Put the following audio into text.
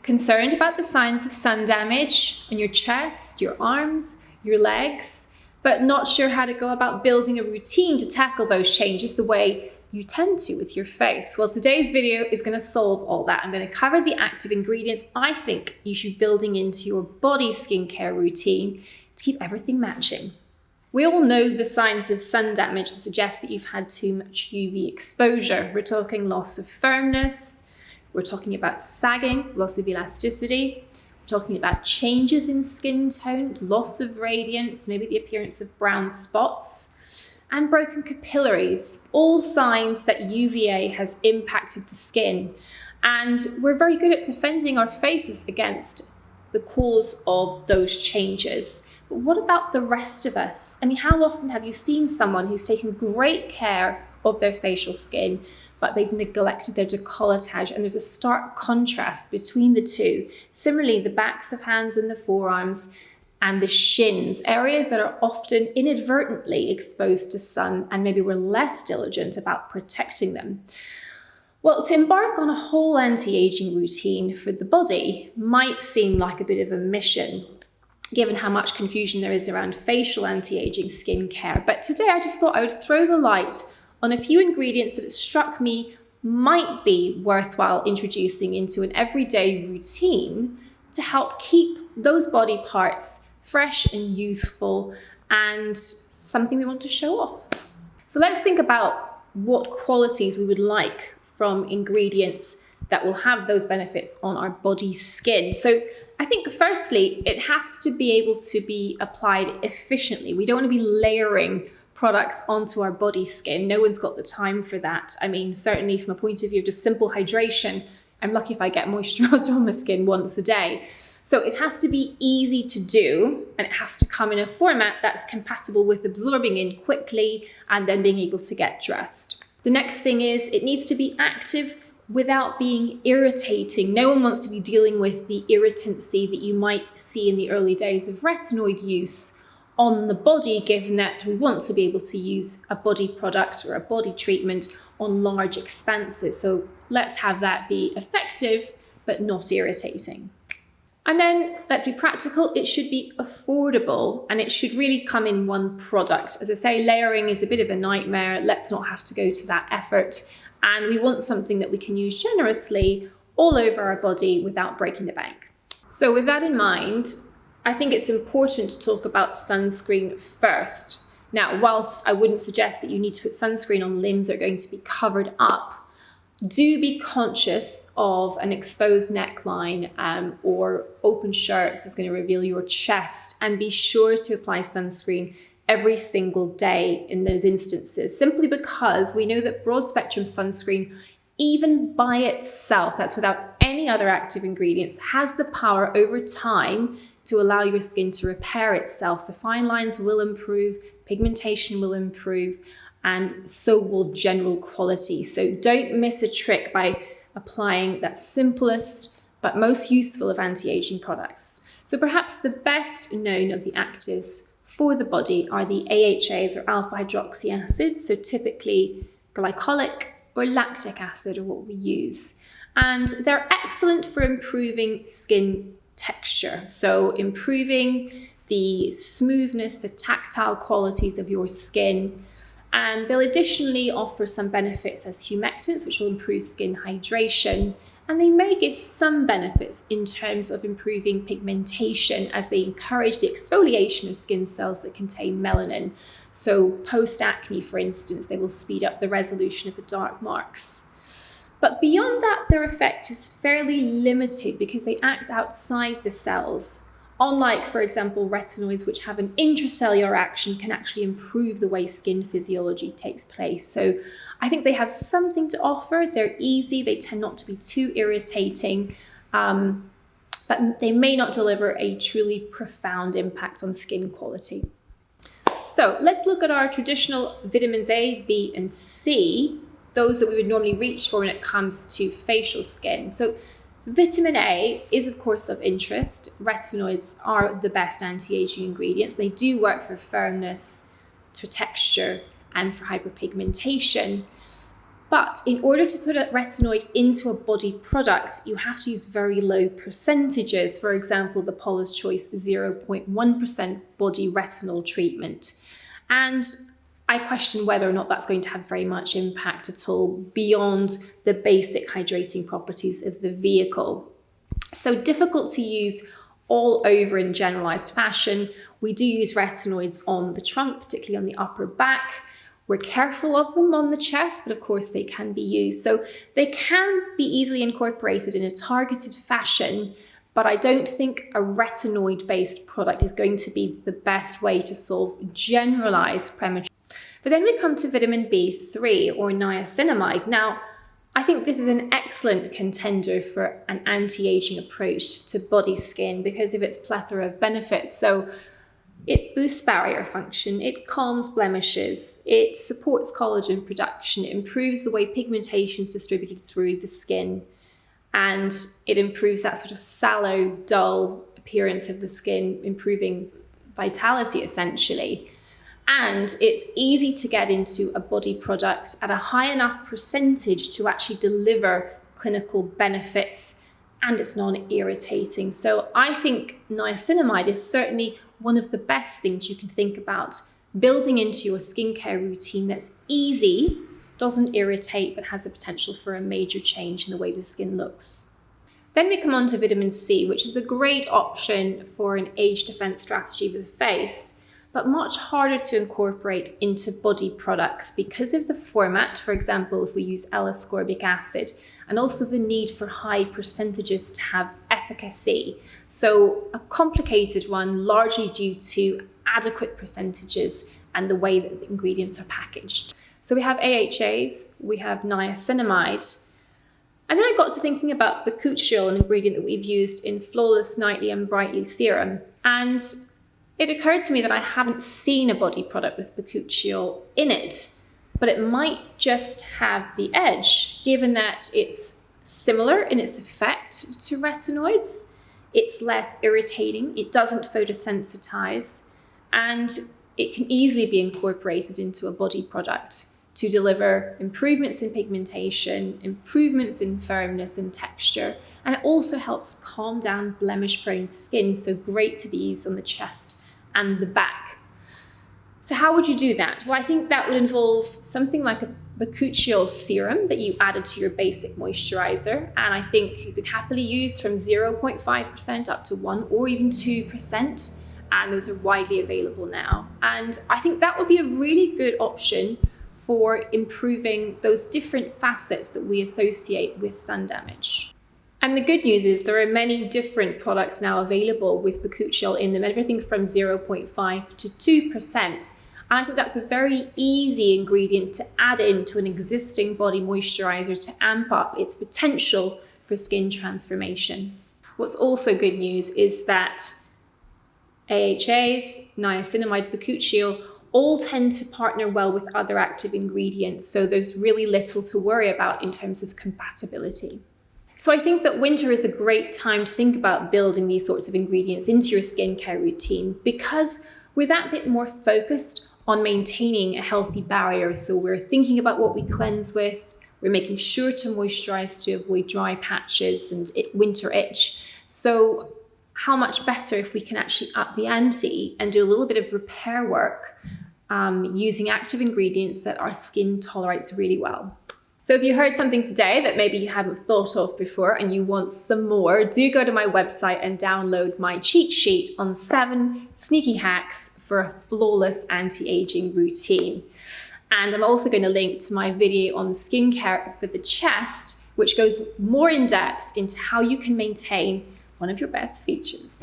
Concerned about the signs of sun damage on your chest, your arms, your legs, but not sure how to go about building a routine to tackle those changes the way you tend to with your face? Well, today's video is going to solve all that. I'm going to cover the active ingredients I think you should be building into your body skincare routine to keep everything matching. We all know the signs of sun damage that suggest that you've had too much UV exposure. We're talking loss of firmness, we're talking about sagging, loss of elasticity, we're talking about changes in skin tone, loss of radiance, maybe the appearance of brown spots, and broken capillaries, all signs that UVA has impacted the skin. And we're very good at defending our faces against the cause of those changes. But what about the rest of us? I mean, how often have you seen someone who's taken great care of their facial skin, but they've neglected their décolletage, and there's a stark contrast between the two? Similarly, the backs of hands and the forearms and the shins, areas that are often inadvertently exposed to sun, and maybe we're less diligent about protecting them. Well, to embark on a whole anti-aging routine for the body might seem like a bit of a mission, given how much confusion there is around facial anti-aging skincare. But today I just thought I would throw the light on a few ingredients that it struck me might be worthwhile introducing into an everyday routine to help keep those body parts fresh and youthful and something we want to show off. So let's think about what qualities we would like from ingredients that will have those benefits on our body skin. So I think firstly, it has to be able to be applied efficiently. We don't want to be layering products onto our body skin. No one's got the time for that. I mean, certainly from a point of view of just simple hydration, I'm lucky if I get moisturizer on my skin once a day. So it has to be easy to do, and it has to come in a format that's compatible with absorbing in quickly and then being able to get dressed. The next thing is it needs to be active without being irritating. No one wants to be dealing with the irritancy that you might see in the early days of retinoid use on the body, given that we want to be able to use a body product or a body treatment on large expanses. So let's have that be effective, but not irritating. And then let's be practical, it should be affordable, and it should really come in one product. As I say, layering is a bit of a nightmare. Let's not have to go to that effort. And we want something that we can use generously all over our body without breaking the bank. So with that in mind, I think it's important to talk about sunscreen first. Now, whilst I wouldn't suggest that you need to put sunscreen on limbs that are going to be covered up, do be conscious of an exposed neckline or open shirts that's going to reveal your chest, and be sure to apply sunscreen every single day in those instances, simply because we know that broad spectrum sunscreen, even by itself, that's without any other active ingredients, has the power over time to allow your skin to repair itself. So fine lines will improve, pigmentation will improve, and so will general quality. So don't miss a trick by applying that simplest but most useful of anti-aging products. So perhaps the best known of the actives for the body are the AHAs, or alpha hydroxy acids. So typically glycolic or lactic acid are what we use. And they're excellent for improving skin texture. So improving the smoothness, the tactile qualities of your skin. And they'll additionally offer some benefits as humectants, which will improve skin hydration. And they may give some benefits in terms of improving pigmentation, as they encourage the exfoliation of skin cells that contain melanin. So post-acne, for instance, they will speed up the resolution of the dark marks. But beyond that, their effect is fairly limited because they act outside the cells. Unlike, for example, retinoids, which have an intracellular action, can actually improve the way skin physiology takes place. So I think they have something to offer. They're easy, they tend not to be too irritating, but they may not deliver a truly profound impact on skin quality. So let's look at our traditional vitamins A, B, and C, those that we would normally reach for when it comes to facial skin. So vitamin A is, of course, of interest. Retinoids are the best anti-aging ingredients. They do work for firmness, for texture, and for hyperpigmentation. But in order to put a retinoid into a body product, you have to use very low percentages. For example, the Paula's Choice 0.1% body retinol treatment. And I question whether or not that's going to have very much impact at all beyond the basic hydrating properties of the vehicle. So difficult to use all over in generalized fashion. We do use retinoids on the trunk, particularly on the upper back. We're careful of them on the chest, but of course they can be used. So they can be easily incorporated in a targeted fashion, but I don't think a retinoid-based product is going to be the best way to solve generalized premature. But then we come to vitamin B3 or niacinamide. Now, I think this is an excellent contender for an anti-aging approach to body skin because of its plethora of benefits. So it boosts barrier function, it calms blemishes, it supports collagen production, it improves the way pigmentation is distributed through the skin, and it improves that sort of sallow, dull appearance of the skin, improving vitality essentially. And it's easy to get into a body product at a high enough percentage to actually deliver clinical benefits, and it's non-irritating. So I think niacinamide is certainly one of the best things you can think about building into your skincare routine that's easy, doesn't irritate, but has the potential for a major change in the way the skin looks. Then we come on to vitamin C, which is a great option for an age defense strategy for the face, but much harder to incorporate into body products because of the format. For example, if we use L-ascorbic acid, and also the need for high percentages to have efficacy. So a complicated one, largely due to adequate percentages and the way that the ingredients are packaged. So we have AHAs, we have niacinamide, and then I got to thinking about bakuchiol, an ingredient that we've used in Flawless Nightly and Brightly Serum. And it occurred to me that I haven't seen a body product with bakuchiol in it, but it might just have the edge, given that it's similar in its effect to retinoids. It's less irritating, it doesn't photosensitize, and it can easily be incorporated into a body product to deliver improvements in pigmentation, improvements in firmness and texture, and it also helps calm down blemish-prone skin, so great to be used on the chest and the back. So how would you do that? Well, I think that would involve something like a bakuchiol serum that you added to your basic moisturizer. And I think you could happily use from 0.5% up to 1 or even 2%. And those are widely available now. And I think that would be a really good option for improving those different facets that we associate with sun damage. And the good news is there are many different products now available with bakuchiol in them, everything from 0.5 to 2%. And I think that's a very easy ingredient to add into an existing body moisturizer to amp up its potential for skin transformation. What's also good news is that AHAs, niacinamide, bakuchiol all tend to partner well with other active ingredients. So there's really little to worry about in terms of compatibility. So I think that winter is a great time to think about building these sorts of ingredients into your skincare routine because we're that bit more focused on maintaining a healthy barrier. So we're thinking about what we cleanse with, we're making sure to moisturize to avoid dry patches and winter itch. So how much better if we can actually up the ante and do a little bit of repair work using active ingredients that our skin tolerates really well. So if you heard something today that maybe you hadn't thought of before and you want some more, do go to my website and download my cheat sheet on 7 sneaky hacks for a flawless anti-aging routine. And I'm also going to link to my video on skincare for the chest, which goes more in depth into how you can maintain one of your best features.